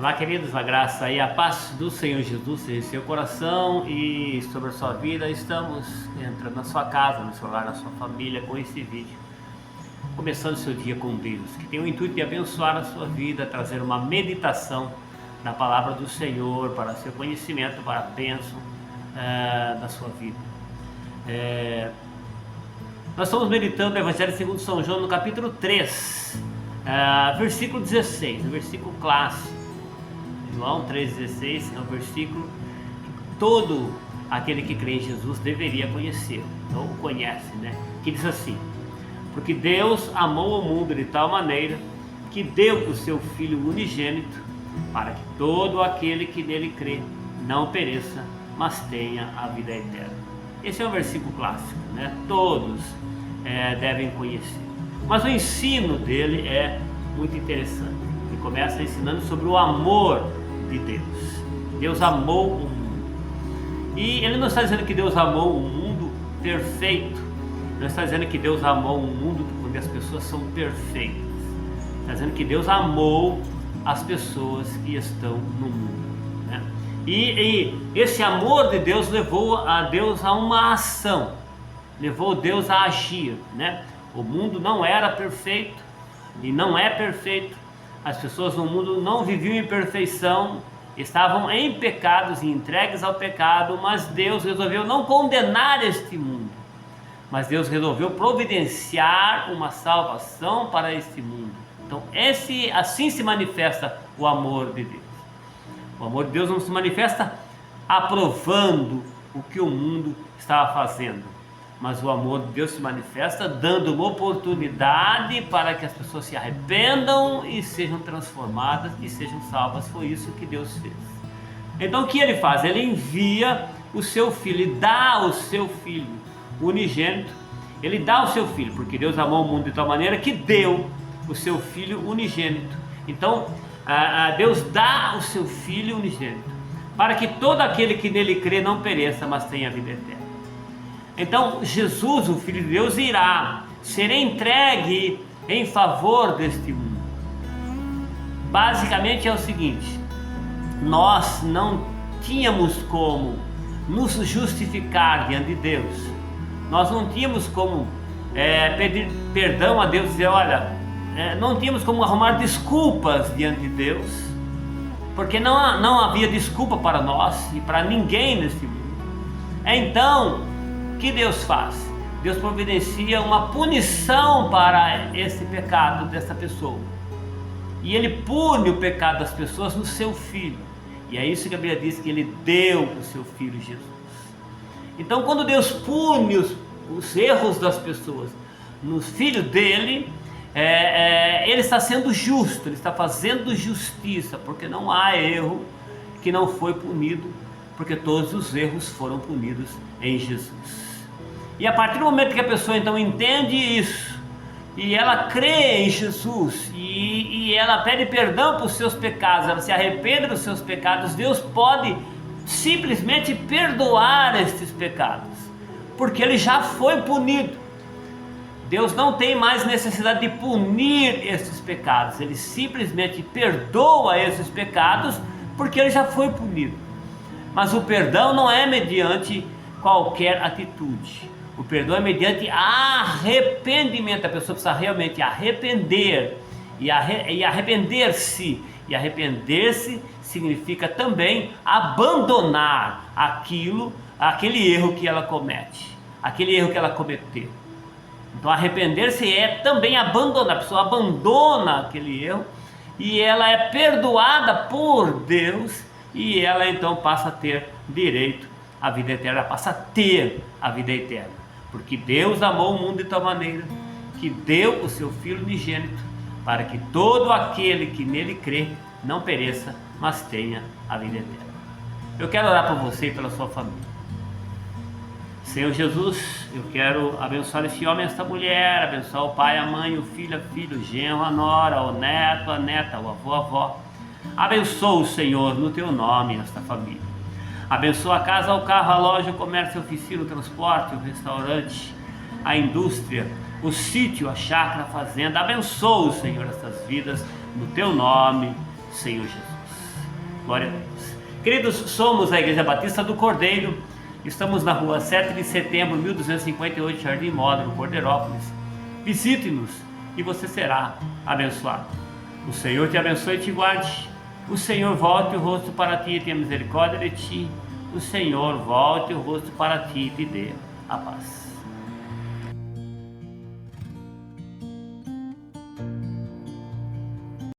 Olá, queridos, a graça e a paz do Senhor Jesus seja em seu coração e sobre a sua vida. Estamos entrando na sua casa, no seu lar, na sua família com esse vídeo, começando o seu dia com Deus, que tem o intuito de abençoar a sua vida, trazer uma meditação na palavra do Senhor para seu conhecimento, para a bênção da sua vida. Nós estamos meditando o Evangelho segundo São João no capítulo 3, versículo 16, um versículo clássico. João 3,16 é um versículo que todo aquele que crê em Jesus deveria conhecer, ou conhece, né? Que diz assim: porque Deus amou o mundo de tal maneira que deu o seu Filho unigênito, para que todo aquele que nele crê não pereça, mas tenha a vida eterna. Esse é um versículo clássico, né? Todos devem conhecer. Mas o ensino dele é muito interessante. Ele começa ensinando sobre o amor de Deus. Deus amou o mundo. E ele não está dizendo que Deus amou o mundo perfeito. Não está dizendo que Deus amou um mundo onde as pessoas são perfeitas. Está dizendo que Deus amou as pessoas que estão no mundo, né? E esse amor de Deus levou a Deus a uma ação, levou Deus a agir, né? O mundo não era perfeito e não é perfeito. As pessoas no mundo não viviam em perfeição, estavam em pecados e entregues ao pecado, mas Deus resolveu não condenar este mundo, mas Deus resolveu providenciar uma salvação para este mundo. Então assim se manifesta o amor de Deus. O amor de Deus não se manifesta aprovando o que o mundo estava fazendo, mas o amor de Deus se manifesta dando uma oportunidade para que as pessoas se arrependam e sejam transformadas e sejam salvas. Foi isso que Deus fez. Então o que ele faz? Ele envia o seu filho, ele dá o seu filho unigênito. Ele dá o seu filho, porque Deus amou o mundo de tal maneira que deu o seu filho unigênito. Então Deus dá o seu filho unigênito para que todo aquele que nele crê não pereça, mas tenha a vida eterna. Então Jesus, o Filho de Deus, irá ser entregue em favor deste mundo. Basicamente é o seguinte: nós não tínhamos como nos justificar diante de Deus. Nós não tínhamos como pedir perdão a Deus e dizer, olha, não tínhamos como arrumar desculpas diante de Deus, porque não havia desculpa para nós e para ninguém nesse mundo. Então, o que Deus faz? Deus providencia uma punição para esse pecado dessa pessoa, e Ele pune o pecado das pessoas no seu Filho, e é isso que a Bíblia diz, que Ele deu o seu Filho Jesus. Então, quando Deus pune os erros das pessoas no Filho dele, Ele está sendo justo, Ele está fazendo justiça, porque não há erro que não foi punido, porque todos os erros foram punidos em Jesus. E a partir do momento que a pessoa então entende isso, e ela crê em Jesus, e ela pede perdão por seus pecados, ela se arrepende dos seus pecados, Deus pode simplesmente perdoar estes pecados, porque ele já foi punido. Deus não tem mais necessidade de punir esses pecados, Ele simplesmente perdoa esses pecados, porque ele já foi punido. Mas o perdão não é mediante qualquer atitude, o perdão é mediante arrependimento. A pessoa precisa realmente arrepender e arrepender-se. E arrepender-se significa também abandonar aquele erro que ela comete, aquele erro que ela cometeu. Então arrepender-se é também abandonar. A pessoa abandona aquele erro e ela é perdoada por Deus, e ela então passa a ter direito à vida eterna, passa a ter a vida eterna, porque Deus amou o mundo de tal maneira que deu o seu Filho unigênito, para que todo aquele que nele crê não pereça, mas tenha a vida eterna. Eu quero orar por você e pela sua família. Senhor Jesus, eu quero abençoar esse homem, esta mulher, abençoar o pai, a mãe, o filho, o genro, a nora, o neto, a neta, o avô, a avó. Abençoa o Senhor no teu nome esta família. Abençoa a casa, o carro, a loja, o comércio, a oficina, o transporte, o restaurante, a indústria, o sítio, a chácara, a fazenda. Abençoa, Senhor, estas vidas no teu nome, Senhor Jesus. Glória a Deus. Queridos, somos a Igreja Batista do Cordeiro. Estamos na rua 7 de setembro, 1258, Jardim Módulo, Cordeirópolis. Visite-nos e você será abençoado. O Senhor te abençoe e te guarde. O Senhor volte o rosto para ti e tenha misericórdia de ti. O Senhor volte o rosto para ti e te dê a paz.